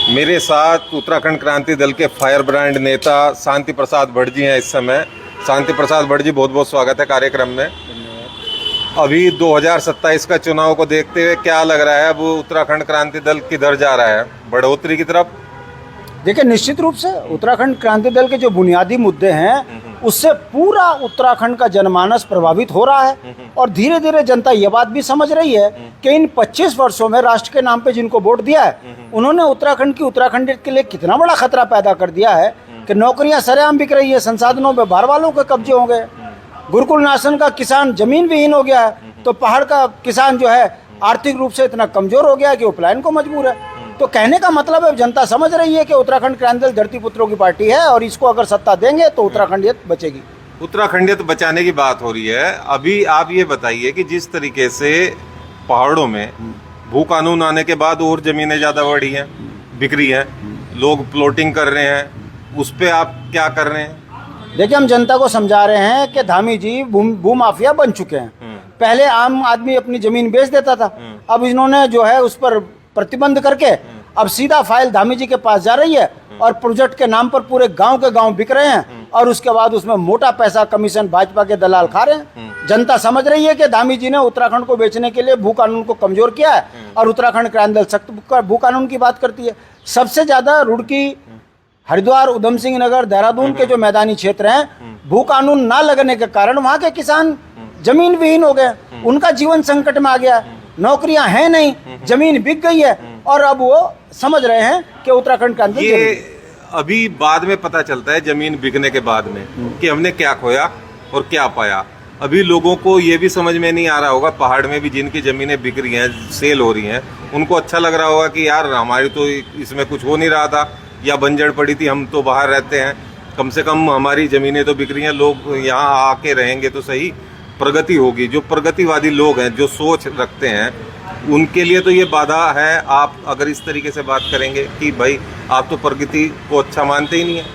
मेरे साथ उत्तराखंड क्रांति दल के फायर ब्रांड नेता शांति प्रसाद भट्ट जी हैं इस समय। शांति प्रसाद भट्ट जी, बहुत बहुत स्वागत है कार्यक्रम में। अभी 2027 का चुनाव को देखते हुए क्या लग रहा है, अब उत्तराखंड क्रांति दल किधर जा रहा है, बढ़ोतरी की तरफ? देखिए, निश्चित रूप से उत्तराखंड क्रांति दल के जो बुनियादी मुद्दे हैं उससे पूरा उत्तराखंड का जनमानस प्रभावित हो रहा है और धीरे धीरे जनता ये बात भी समझ रही है कि इन 25 वर्षों में राष्ट्र के नाम पे जिनको वोट दिया है उन्होंने उत्तराखंड के लिए कितना बड़ा खतरा पैदा कर दिया है कि नौकरियां सरेआम बिक रही है, संसाधनों पे बाहर वालों के कब्जे हो गए, गुरुकुल नाशन का किसान जमीन विहीन हो गया है, तो पहाड़ का किसान जो है आर्थिक रूप से इतना कमजोर हो गया है कि वो पलायन को मजबूर है। तो कहने का मतलब है जनता समझ रही है कि उत्तराखंड क्रांति दल धरती पुत्रों की पार्टी है और इसको अगर सत्ता देंगे तो उत्तराखंडियत बचेगी। उत्तराखंडियत बचाने की बात हो रही है। अभी आप ये बताइए कि जिस तरीके से पहाड़ों में भू कानून आने के बाद और जमीनें ज्यादा बढ़ी हैं, बिक रही हैं, लोग प्लॉटिंग कर रहे हैं, उस पे आप क्या कर रहे हैं? देखिए, हम जनता को समझा रहे हैं कि धामी जी भू माफिया बन चुके हैं। पहले आम आदमी अपनी जमीन बेच देता था, अब इन्होंने जो है उस पर प्रतिबंध करके अब सीधा फाइल धामी जी के पास जा रही है और प्रोजेक्ट के नाम पर पूरे गांव के गांव बिक रहे हैं और उसके बाद उसमें मोटा पैसा कमीशन भाजपा के दलाल खा रहे हैं। जनता समझ रही है कि धामी जी ने उत्तराखंड को बेचने के लिए भू कानून को कमजोर किया है और उत्तराखंड क्रांति दल सख्त भू कानून की बात करती है। सबसे ज्यादा रुड़की, हरिद्वार, उधम सिंह नगर, देहरादून के जो मैदानी क्षेत्र हैं, भू कानून ना लगने के कारण वहां के किसान जमीन विहीन हो गए, उनका जीवन संकट में आ गया, नौकरियां हैं नहीं, जमीन बिक गई है और अब वो समझ रहे हैं कि उत्तराखंड क्रांति ये अभी बाद में पता चलता है, जमीन बिकने के बाद में, कि हमने क्या खोया और क्या पाया। अभी लोगों को ये भी समझ में नहीं आ रहा होगा, पहाड़ में भी जिनकी जमीनें बिक रही हैं, सेल हो रही हैं, उनको अच्छा लग रहा होगा कि यार हमारी तो इसमें कुछ हो नहीं रहा था या बंजर पड़ी थी, हम तो बाहर रहते हैं, कम से कम हमारी जमीनें तो बिक रही हैं, लोग यहाँ आके रहेंगे तो सही, प्रगति होगी। जो प्रगतिवादी लोग हैं, जो सोच रखते हैं, उनके लिए तो ये बाधा है। आप अगर इस तरीके से बात करेंगे कि भाई आप तो प्रगति को अच्छा मानते ही नहीं है।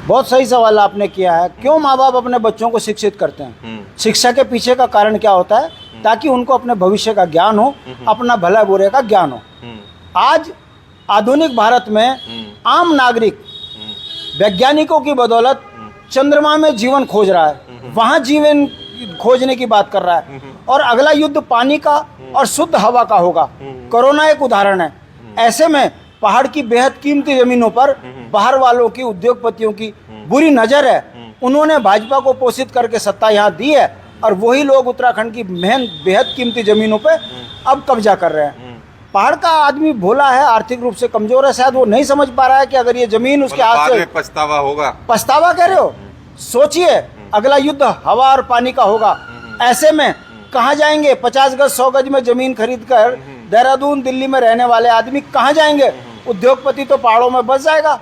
बहुत सही सवाल आपने किया है। क्यों माँ बाप अपने बच्चों को शिक्षित करते हैं? शिक्षा के पीछे का कारण क्या होता है? ताकि उनको अपने भविष्य का ज्ञान हो, अपना भला बुरे का ज्ञान हो। आज आधुनिक भारत में आम नागरिक वैज्ञानिकों की बदौलत चंद्रमा में जीवन खोज रहा है, वहां जीवन खोजने की बात कर रहा है और अगला युद्ध पानी का और शुद्ध हवा का होगा। कोरोना एक उदाहरण है। ऐसे में पहाड़ की बेहद कीमती जमीनों पर बाहर वालों की, उद्योगपतियों की बुरी नजर है। उन्होंने भाजपा को पोषित करके सत्ता यहाँ दी है और वही लोग उत्तराखंड की बेहद कीमती जमीनों पे अब कब्जा कर रहे हैं। पहाड़ का आदमी भोला है, आर्थिक रूप से कमजोर है, शायद वो नहीं समझ पा रहा है कि अगर ये जमीन उसके हाथ से पछतावा होगा। पछतावा कह रहे हो? सोचिए, अगला युद्ध हवा और पानी का होगा। ऐसे में कहाँ जाएंगे? 50 गज 100 गज में जमीन खरीद कर देहरादून, दिल्ली में रहने वाले आदमी कहाँ जाएंगे? उद्योगपति तो पहाड़ों में बस जाएगा।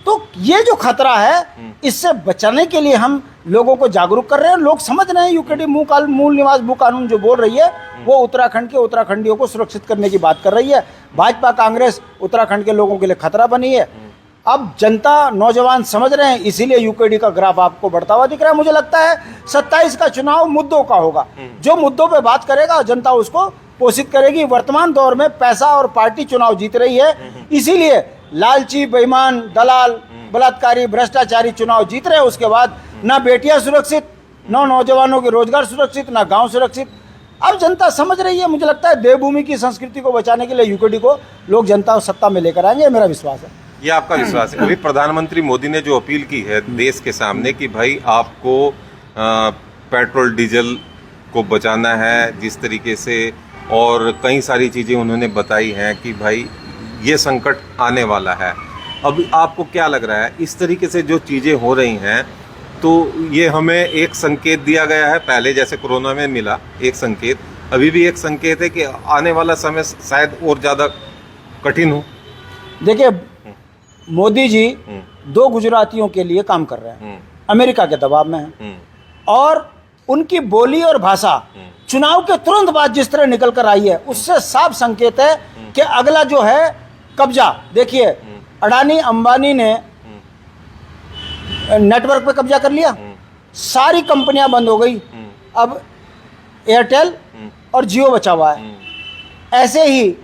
तो ये जो खतरा है, इससे बचाने के लिए हम लोगों को जागरूक कर रहे हैं। लोग समझ रहे हैं यूकेडी मूल निवास भू कानून जो बोल रही है वो उत्तराखंड के उत्तराखंडियों को सुरक्षित करने की बात कर रही है। भाजपा कांग्रेस उत्तराखंड के लोगों के लिए खतरा बनी है। अब जनता, नौजवान समझ रहे हैं, इसीलिए यूकेडी का ग्राफ आपको बढ़ता हुआ दिख रहा है। मुझे लगता है 27 का चुनाव मुद्दों का होगा। जो मुद्दों पे बात करेगा जनता उसको पोषित करेगी। वर्तमान दौर में पैसा और पार्टी चुनाव जीत रही है, इसीलिए लालची, बेईमान, दलाल, बलात्कारी, भ्रष्टाचारी चुनाव जीत रहे हैं। उसके बाद ना बेटियां सुरक्षित, ना नौजवानों के रोजगार सुरक्षित, ना गांव सुरक्षित। अब जनता समझ रही है। मुझे लगता है देवभूमि की संस्कृति को बचाने के लिए यूकेडी को लोग जनता सत्ता में लेकर आएंगे, मेरा विश्वास है। ये आपका विश्वास है? अभी प्रधानमंत्री मोदी ने जो अपील की है देश के सामने कि भाई आपको पेट्रोल डीजल को बचाना है जिस तरीके से, और कई सारी चीज़ें उन्होंने बताई हैं कि भाई ये संकट आने वाला है। अब आपको क्या लग रहा है, इस तरीके से जो चीज़ें हो रही हैं, तो ये हमें एक संकेत दिया गया है? पहले जैसे कोरोना में मिला एक संकेत, अभी भी एक संकेत है कि आने वाला समय शायद और ज़्यादा कठिन हो? देखिए, मोदी जी 2 गुजरातियों के लिए काम कर रहे हैं, अमेरिका के दबाव में हैं और उनकी बोली और भाषा चुनाव के तुरंत बाद जिस तरह निकल कर आई है, उससे साफ संकेत है कि अगला जो है कब्जा। देखिए, अडानी अंबानी ने नेटवर्क पे कब्जा कर लिया, सारी कंपनियां बंद हो गई, अब एयरटेल और जियो बचा हुआ है। ऐसे ही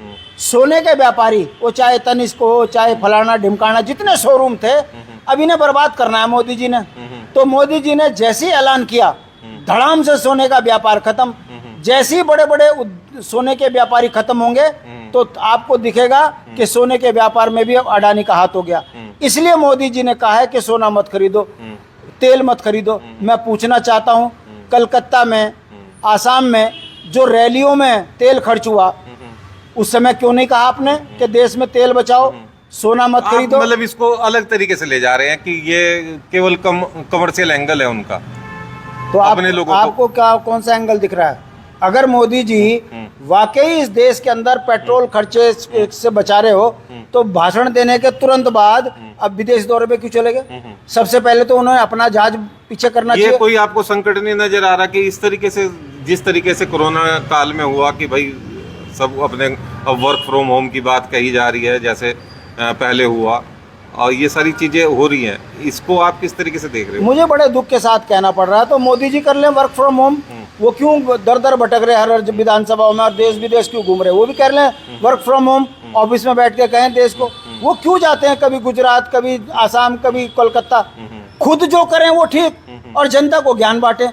सोने के व्यापारी, वो चाहे तनिष्क हो, चाहे फलाना ढिमकाना, जितने शोरूम थे, अब इन्हें बर्बाद करना है मोदी जी ने। तो मोदी जी ने जैसे ही ऐलान किया, धड़ाम से सोने का व्यापार खत्म। जैसे ही बड़े बड़े सोने के व्यापारी खत्म होंगे तो आपको दिखेगा कि सोने के व्यापार में भी अब अडानी का हाथ हो गया। इसलिए मोदी जी ने कहा है कि सोना मत खरीदो, तेल मत खरीदो। मैं पूछना चाहता हूं, कलकत्ता में, आसाम में जो रैलियों में तेल खर्च हुआ, उस समय क्यों नहीं कहा आपने कि देश में तेल बचाओ, सोना मत आप खरीदो? मतलब इसको अलग तरीके से ले जा रहे हैं कि ये केवल कमर्शियल एंगल है उनका। तो अपने लोगों को- आपको क्या, कौन सा एंगल दिख रहा है? अगर मोदी जी वाकई इस देश के अंदर पेट्रोल खर्चे से बचा रहे हो, तो भाषण देने के तुरंत बाद अब विदेश दौरे पे क्यों चले गए? सबसे पहले तो उन्होंने अपना जहाज पीछे करना ये चाहिए। कोई आपको संकट नहीं नजर आ रहा कि इस तरीके से, जिस तरीके से कोरोना काल में हुआ कि भाई सब अपने अब वर्क फ्रॉम होम की बात कही जा रही है, जैसे पहले हुआ, और ये सारी चीजें हो रही हैं, इसको आप किस तरीके से देख रहे हो? मुझे बड़े दुख के साथ कहना पड़ रहा है, तो मोदी जी कर लें वर्क फ्रॉम होम। वो क्यों दर दर भटक रहे हर विधानसभाओं में और देश विदेश क्यों घूम रहे? वो भी कर लें वर्क फ्रॉम होम, ऑफिस में बैठ के कहें देश को। वो क्यों जाते हैं कभी गुजरात, कभी आसाम, कभी कोलकाता? खुद जो करें वो ठीक, और जनता को ज्ञान बांटें।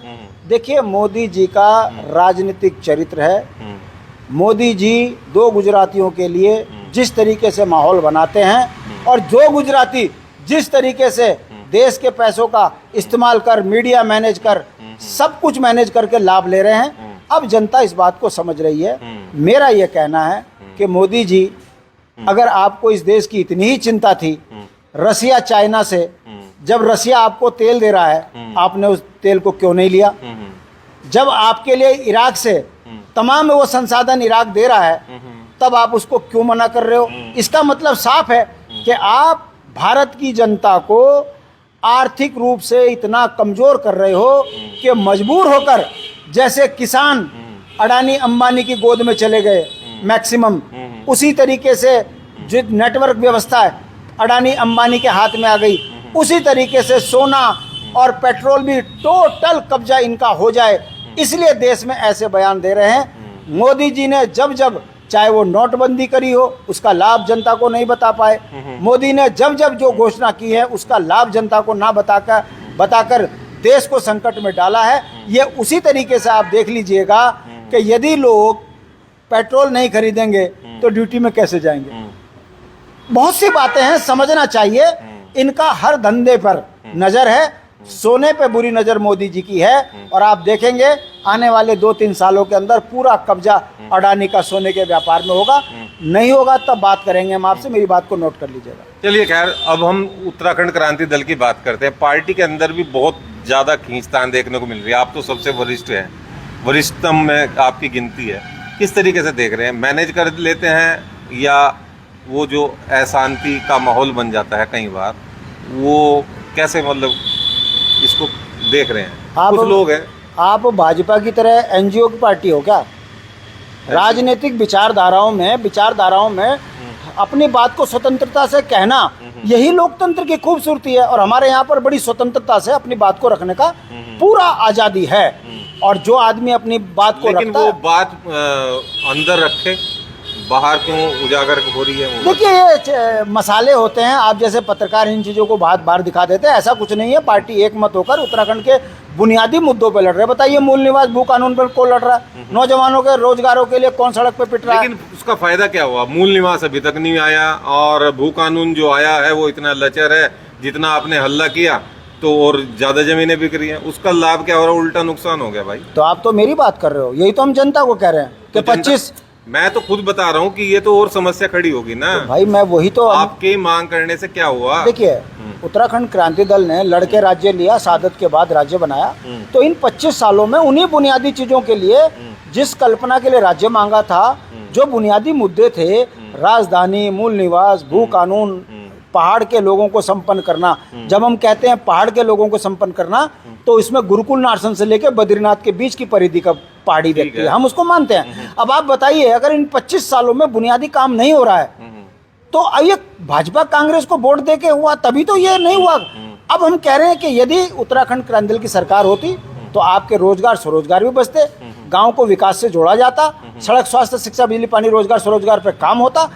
देखिए, मोदी जी का राजनीतिक चरित्र है। मोदी जी दो गुजरातियों के लिए जिस तरीके से माहौल बनाते हैं, और जो गुजराती जिस तरीके से देश के पैसों का इस्तेमाल कर, मीडिया मैनेज कर, सब कुछ मैनेज करके लाभ ले रहे हैं, अब जनता इस बात को समझ रही है। मेरा ये कहना है कि मोदी जी, अगर आपको इस देश की इतनी ही चिंता थी, रसिया चाइना से, जब रसिया आपको तेल दे रहा है, आपने उस तेल को क्यों नहीं लिया? जब आपके लिए इराक से तमाम वो संसाधन इराक दे रहा है, तब आप उसको क्यों मना कर रहे हो? इसका मतलब साफ है कि आप भारत की जनता को आर्थिक रूप से इतना कमजोर कर रहे हो कि मजबूर होकर, जैसे किसान अडानी अंबानी की गोद में चले गए मैक्सिमम, उसी तरीके से जो नेटवर्क व्यवस्था है अडानी अंबानी के हाथ में आ गई, उसी तरीके से सोना और पेट्रोल भी टोटल कब्जा इनका हो जाए, इसलिए देश में ऐसे बयान दे रहे हैं। मोदी जी ने जब जब, चाहे वो नोटबंदी करी हो, उसका लाभ जनता को नहीं बता पाए। मोदी ने जब जब जो घोषणा की है, उसका लाभ जनता को ना बताकर देश को संकट में डाला है। ये उसी तरीके से आप देख लीजिएगा कि यदि लोग पेट्रोल नहीं खरीदेंगे तो ड्यूटी में कैसे जाएंगे? बहुत सी बातें हैं, समझना चाहिए। इनका हर धंधे पर नजर है, सोने पे बुरी नजर मोदी जी की है, और आप देखेंगे आने वाले 2-3 सालों के अंदर पूरा कब्जा अडानी का सोने के व्यापार में होगा। नहीं होगा तब बात करेंगे हम आपसे, मेरी बात को नोट कर लीजिएगा। चलिए, खैर, अब हम उत्तराखंड क्रांति दल की बात करते हैं। पार्टी के अंदर भी बहुत ज्यादा खींचतान देखने को मिल रही है। आप तो सबसे वरिष्ठ हैं, वरिष्ठतम में आपकी गिनती है। किस तरीके से देख रहे हैं? मैनेज कर लेते हैं, या वो जो अशांति का माहौल बन जाता है कई बार, वो कैसे मतलब इसको देख रहे हैं? कुछ लोग हैं, आप भाजपा की तरह एनजीओ की पार्टी हो क्या? राजनीतिक विचारधाराओं में अपनी बात को स्वतंत्रता से कहना, यही लोकतंत्र की खूबसूरती है। और हमारे यहाँ पर बड़ी स्वतंत्रता से अपनी बात को रखने का पूरा आज़ादी है। और जो आदमी अपनी बात को लेकिन रखता वो है, बात अंदर रखे, बाहर क्यों उजागर हो रही है? वो देखिए, ये मसाले होते हैं। आप जैसे पत्रकार इन चीज़ों को बार दिखा देते हैं, ऐसा कुछ नहीं है। पार्टी एक मत होकर उत्तराखंड के बुनियादी मुद्दों पे लड़ रहे हैं। बताइए, मूल निवास भू कानून पर कौन लड़ रहा है? नौजवानों के रोजगारों के लिए कौन सड़क पे पिट रहा है? लेकिन उसका फायदा क्या हुआ? मूल निवास अभी तक नहीं आया, और भू कानून जो आया है वो इतना लचर है, जितना आपने हल्ला किया तो और ज्यादा जमीनें बिक रही हैं। उसका लाभ क्या हो रहा है? उल्टा नुकसान हो गया भाई। तो आप तो मेरी बात कर रहे हो, यही तो हम जनता को कह रहे हैं कि 25। मैं तो खुद बता रहा हूँ कि ये तो और समस्या खड़ी होगी ना। तो भाई, मैं वही तो आपकी मांग करने से क्या हुआ? देखिए, उत्तराखंड क्रांति दल ने लड़के राज्य लिया, सादत के बाद राज्य बनाया। तो इन 25 सालों में उन्हीं बुनियादी चीजों के लिए, जिस कल्पना के लिए राज्य मांगा था, जो बुनियादी मुद्दे थे, राजधानी, मूल निवास, भू कानून, पहाड़ के लोगों को संपन्न करना। जब हम कहते हैं पहाड़ के लोगों को संपन्न करना, तो इसमें गुरुकुल नार्सन से लेकर बद्रीनाथ के बीच की परिधि का पहाड़ी व्यक्ति है, हम उसको मानते हैं। अब आप बताइए, अगर इन 25 सालों में बुनियादी काम नहीं हो रहा है, तो अब ये भाजपा कांग्रेस को वोट दे के हुआ, तभी तो ये नहीं हुआ। अब हम कह रहे हैं कि यदि उत्तराखंड क्रांति दल की सरकार होती तो आपके रोजगार स्वरोजगार भी बचते, गांव को विकास से जोड़ा जाता, सड़क, स्वास्थ्य, शिक्षा, बिजली, पानी, रोजगार, स्वरोजगार पे काम होता,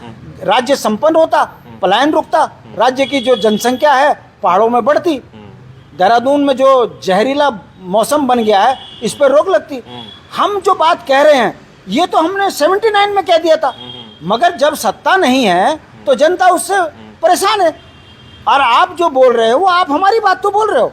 राज्य संपन्न होता, पलायन रुकता, राज्य की जो जनसंख्या है पहाड़ों में बढ़ती, देहरादून में जो जहरीला मौसम बन गया है इस पर रोक लगती। हम जो बात कह रहे हैं ये तो हमने 79 में कह दिया था, मगर जब सत्ता नहीं है तो जनता उससे परेशान है। और आप जो बोल रहे हो वो आप हमारी बात तो बोल रहे हो।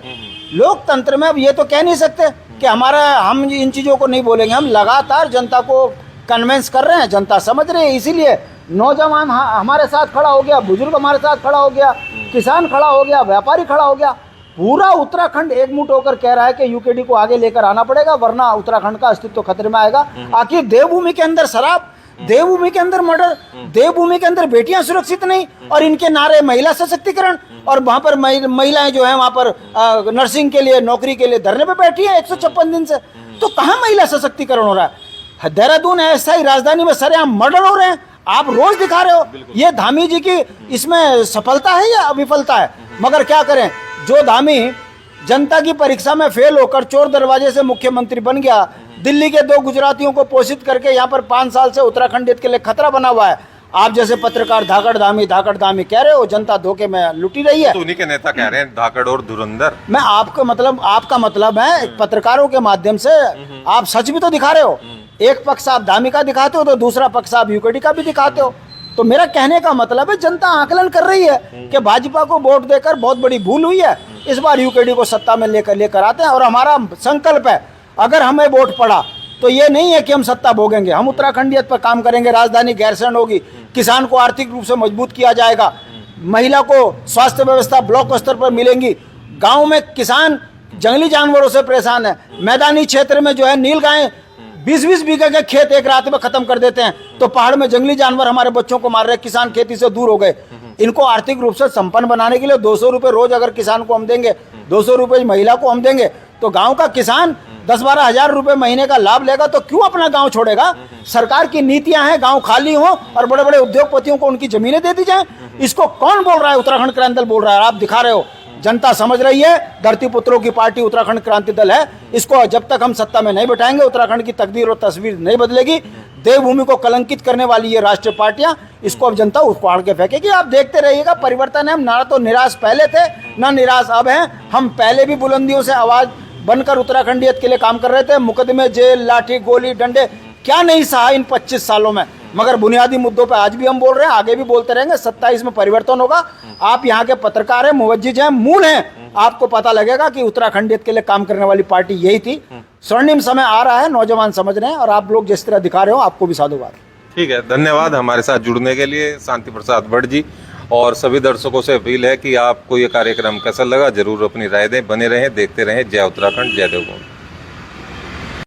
लोकतंत्र में अब ये तो कह नहीं सकते कि हम इन चीज़ों को नहीं बोलेंगे। हम लगातार जनता को कन्विंस कर रहे हैं, जनता समझ रही है। इसीलिए नौजवान हमारे साथ खड़ा हो गया, बुजुर्ग हमारे साथ खड़ा हो गया, किसान खड़ा हो गया, व्यापारी खड़ा हो गया। पूरा उत्तराखंड एकमुठ होकर कह रहा है कि यूकेडी को आगे लेकर आना पड़ेगा, वरना उत्तराखंड का अस्तित्व खतरे में आएगा। आखिर देवभूमि के अंदर शराब, देवभूमि के अंदर मर्डर, देवभूमि के अंदर बेटियां सुरक्षित नहीं, और इनके नारे महिला सशक्तिकरण, और वहां पर महिलाएं जो है वहां पर नर्सिंग के लिए, नौकरी के लिए धरने पे बैठी है 156 दिन से। तो कहाँ महिला सशक्तिकरण हो रहा है? देहरादून ऐसा ही राजधानी में सरेआम मर्डर हो रहे हैं, आप रोज दिखा रहे हो। ये धामी जी की इसमें सफलता है या विफलता है? मगर क्या करें, जो धामी जनता की परीक्षा में फेल होकर चोर दरवाजे से मुख्यमंत्री बन गया, दिल्ली के 2 गुजरातियों को पोषित करके यहाँ पर 5 साल से उत्तराखंड के लिए खतरा बना हुआ है। आप जैसे पत्रकार धाकड़ धामी कह रहे हो, जनता धोखे में लुटी रही है। तो उन्हीं के नेता कह रहे हैं धाकड़ और धुरंधर। मैं आपका मतलब है पत्रकारों के माध्यम से आप सच भी तो दिखा रहे हो। एक पक्ष आप धामी का दिखाते हो तो दूसरा पक्ष आप यूकेडी का भी दिखाते हो। तो मेरा कहने का मतलब है जनता आकलन कर रही है कि भाजपा को वोट देकर बहुत बड़ी भूल हुई है, इस बार यूकेडी को सत्ता में लेकर आते हैं। और हमारा संकल्प है, अगर हमें वोट पड़ा तो ये नहीं है कि हम सत्ता भोगेंगे, हम उत्तराखंडियत पर काम करेंगे, राजधानी गैरसैंण होगी, किसान को आर्थिक रूप से मजबूत किया जाएगा, महिला को स्वास्थ्य व्यवस्था ब्लॉक स्तर पर मिलेंगी, गाँव में किसान जंगली जानवरों से परेशान है, मैदानी क्षेत्र में जो है नील गाय 20-20 बीघे के खेत एक रात में खत्म कर देते हैं, तो पहाड़ में जंगली जानवर हमारे बच्चों को मार रहे हैं, किसान खेती से दूर हो गए। इनको आर्थिक रूप से संपन्न बनाने के लिए 200 रुपये रोज अगर किसान को हम देंगे, 200 रुपये महिला को हम देंगे, तो गांव का किसान 10-12 हजार रुपये महीने का लाभ लेगा। तो क्यों अपना गांव छोड़ेगा? सरकार की नीतियां हैं गांव खाली हो और बड़े बड़े उद्योगपतियों को उनकी जमीनें दे दी जाए। इसको कौन बोल रहा है? उत्तराखंड क्रांति दल बोल रहा है, आप दिखा रहे हो। जनता समझ रही है, धरती पुत्रों की पार्टी उत्तराखंड क्रांति दल है। इसको जब तक हम सत्ता में नहीं बैठाएंगे उत्तराखंड की तकदीर और तस्वीर नहीं बदलेगी। देवभूमि को कलंकित करने वाली ये राष्ट्रीय पार्टियां, इसको अब जनता उखाड़ के फेंकेगी। आप देखते रहिएगा, परिवर्तन है। हम ना तो निराश पहले थे ना निराश अब हैं। हम पहले भी बुलंदियों से आवाज बनकर उत्तराखंडियत के लिए काम कर रहे थे। मुकदमे, जेल, लाठी, गोली, डंडे क्या नहीं सहा इन 25 सालों में, मगर बुनियादी मुद्दों पर आज भी हम बोल रहे हैं, आगे भी बोलते रहेंगे। 27 में परिवर्तन होगा। आप यहाँ के पत्रकार हैं, मुवज्जिज हैं, मूल हैं, आपको पता लगेगा कि उत्तराखंडियत के लिए काम करने वाली पार्टी यही थी। स्वर्णिम समय आ रहा है, नौजवान समझ रहे हैं, और आप लोग जिस तरह दिखा रहे हो, आपको भी साधुवाद। ठीक है, धन्यवाद हमारे साथ जुड़ने के लिए शांति प्रसाद भट्ट जी। और सभी दर्शकों से अपील है कि आपको ये कार्यक्रम कैसा लगा, जरूर अपनी राय दें। बने रहें, देखते रहें। जय उत्तराखंड, जय देवभूमि।